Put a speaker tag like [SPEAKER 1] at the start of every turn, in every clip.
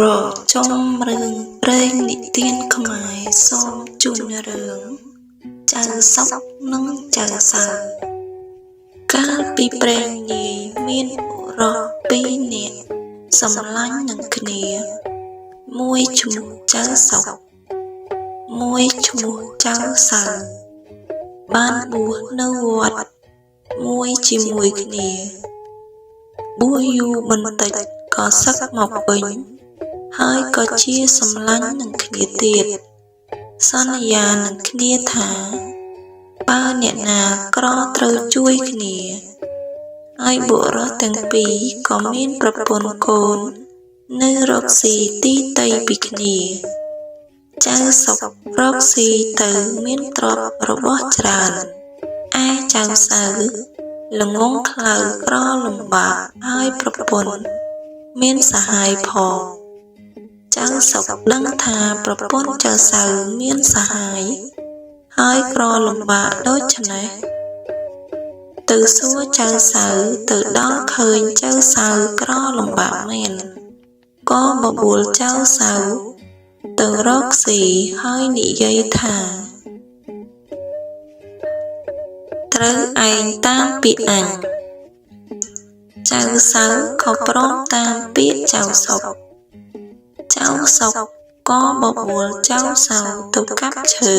[SPEAKER 1] រចំរឿងព្រេងនិទានខ្មែរសូមជូនរឿងចៅសុកនិងចៅសៅកាលពីព្រេងនាយមានបុរសពីរនាក់សម្លាញ់នឹងគ្នាមួយឈ្មោះចៅសុកមួយឈ្មោះចៅសៅបានបួសនៅវត្តមួយជាមួយគ្នាបួសយូរបន្តិចក៏សឹកមកវិញហើយក៏ជាសម្លាញ់នឹងគ្នាទៀតសន្យានឹងគ្នាថាបើអ្នកណាក្រត្រូវជួយគ្នាហើយបុរសទាំងពីរក៏មានប្រពន្ធកូននៅរកស៊ីទីតីពីគ្នាចៅសុករកស៊ីទៅមានទ្រព្យរបស់ច្រើនឯចៅសៅល្ងងខ្លៅក្រលំបាកហើយប្រពន្ធមានសហាយផងចៅសុកដឹងថាប្រពន្ធចៅសៅមានសហាយហើយក្រលំបាកដូច្នេះទៅសួរចៅសៅទៅដល់ឃើញចៅសៅក្រលំបាកមែនក៏បបួលចៅសៅទៅរកស៊ីហើយនិយាយថាត្រូវឯងតាមពាក្យអញចៅសៅក៏ព្រមតាមពាក្យចៅសុកចៅសុកក៏បបួលចៅសៅទៅកាប់ឈើ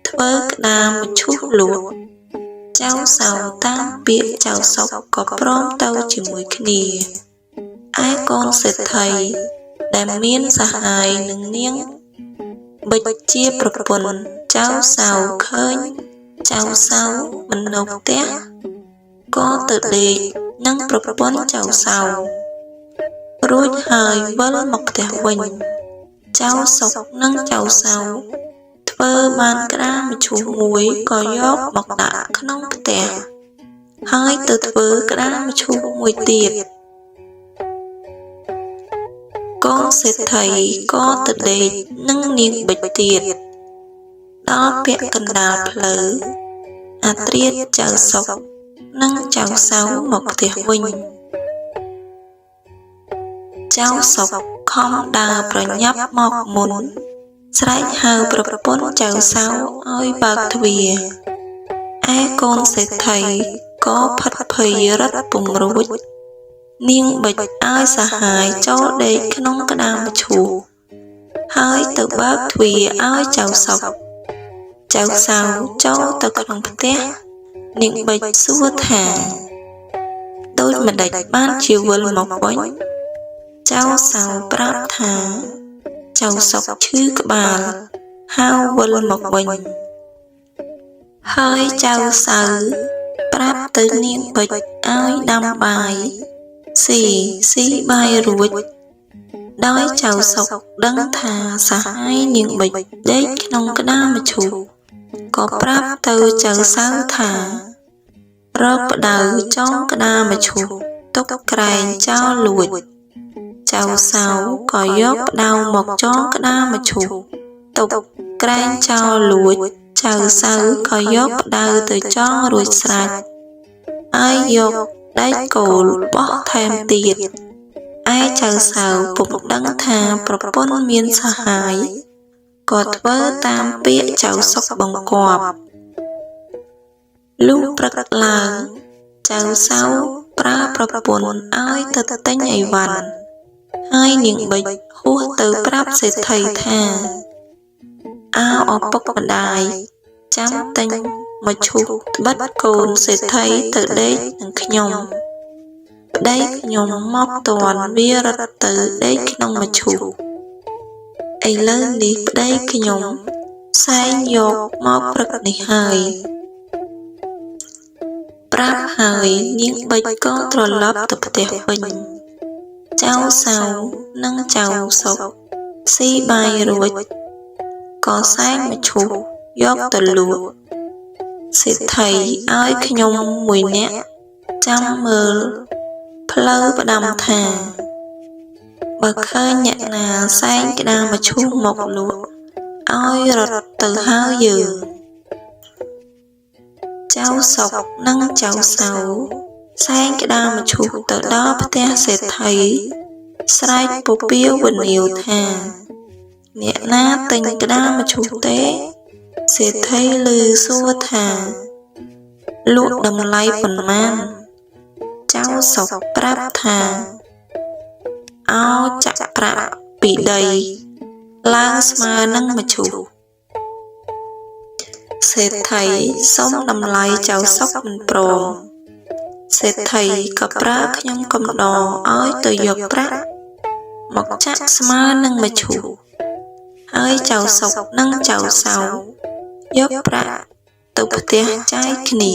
[SPEAKER 1] ធ្វើក្តារមឈូសលក់ចៅសៅតាមពាក្យចៅសុកក៏ព្រមទៅជាមួយគ្នាឯកូនសេដ្ឋីដែលមានសហាយនឹងនាងបិចជាប្រពន្ធចៅសៅឃើញចៅសៅមិននៅផ្ទះក៏ទៅដេកនឹងប្រពន្ធចៅសៅរួចហើយវិលមកផ្ទះវិញចៅសុកនិងចៅសៅធ្វើបានក្តារមឈូសមួយក៏យកមកដាក់ក្នុងផ្ទះហើយទៅធ្វើក្តារមឈូសមួយទៀតកូនសេដ្ឋីក៏ទៅដេកនឹងនាងបិចទៀតដល់ពាក់កណ្ដាលផ្លូវអាត្រៀតចៅសុកនិងចៅសៅមកផ្ទះវិញចៅសុកខំដើរប្រញាប់មកមុនស្រែកហៅប្រពន្ធចៅសៅឲ្យបើកទ្វារឯកូនសេដ្ឋីក៏ផិតភ័យរត់ពង្រួចនាងបិចឲ្យសហាយចូលដេកក្នុងក្តារមឈូសហើយទៅបើកទ្វារឲ្យចៅសុកចៅសៅចូលទៅក្នុងផ្ទះនាងបិចសួរថាដូចម្ដេចបានជាវិលមកវិញចៅសៅប្រាប់ថាចៅសុកឈឺក្បាលហើយវិលមកវិញហើយចៅសៅប្រាប់ទៅនាងបិចឲ្យដាំបាយស៊ីបាយរួចដោយចៅសុកដឹងថាសហាយនាងបិចដេកក្នុងក្តារមឈូសក៏ប្រាប់ទៅចៅសៅថារកផ្ដៅចងក្តារមឈូសទុកក្រែងចោលលួចចៅសៅក៏យកផ្ដៅមកចងក្តារមឈូសទុកក្រែងចោលលួចចៅសៅក៏យកផ្ដៅទៅចងរួចស្រេចហើយយកដែកគោលបោះថែមទៀតឯចៅសៅពុំដឹងថាប្រពន្ធមានសហាយក៏ធ្វើតាមពាក្យចៅសុកបង្គាប់លុះព្រឹកឡើងចៅសៅប្រើប្រពន្ធឲ្យទៅទិញអីវ៉ាន់ហើយនាងបិចហួសទៅប្រាប់សេដ្ឋីថាអើឪពុកម្ដាយចាំទិញមកឈូសត្បិតកូនសេដ្ឋីទៅដេកនឹងខ្ញុំប្តីខ្ញុំមកតាន់វារត់ទៅដេកក្នុងមឈូសឥឡូវនេះប្តីខ្ញុំសែងយកមកព្រឹកនេះហើយប្រាប់ហើយនាងបិចក៏ត្រឡប់ទៅផ្ទះវិញចៅសៅនិងចៅសុកស៊ីបាយរួចក៏សែងមឈូសយកទៅលក់សេដ្ឋីឲ្យខ្ញុំមួយនាក់ចាំមើលផ្លូវផ្ដាំថាបើឃើញអ្នកណាសែងក្តារមឈូសមកលក់ ឲ្យរត់ទៅហើយយើងចៅសុកនិងចៅសៅសែងក្តាមឈូសទៅដល់ផ្ទះសេដ្ឋីស្រែកពពាវវនាវថាអ្នកណាទិញក្តាមឈូសទេសេដ្ឋីឮសួរថាលក់តម្លៃប៉ុន្មានចៅសុកប្រាប់ថាអោចាក់ប្រាក់ពីដីឡើងស្មើនឹងមឈូសសេដ្ឋីសុំតម្លៃចៅសុកមិនព្រមសេដ្ឋីក៏ប្រើខ្ញុំកំដរឲ្យទៅយកប្រាក់មកចាក់ស្មើនឹងមឈូសហើយចៅសុកនិងចៅសៅយកប្រាក់ទៅផ្ទះចាយគ្នា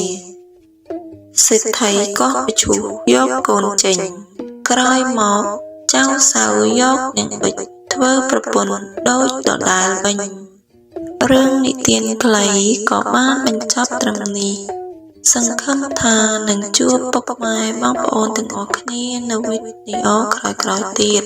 [SPEAKER 1] សេដ្ឋីក៏មឈូសយកកូនចេញក្រោយមកចៅសៅយកនាងបិចធ្វើប្រពន្ធដូចដដែលវិញរឿងនិទានខ្លីក៏បានបញ្ចប់ត្រឹមនេះសង្ឃឹមថានឹងជួបពុកម៉ែបងប្អូនទាំងអស់គ្នានៅវីដេអូក្រោយៗទៀត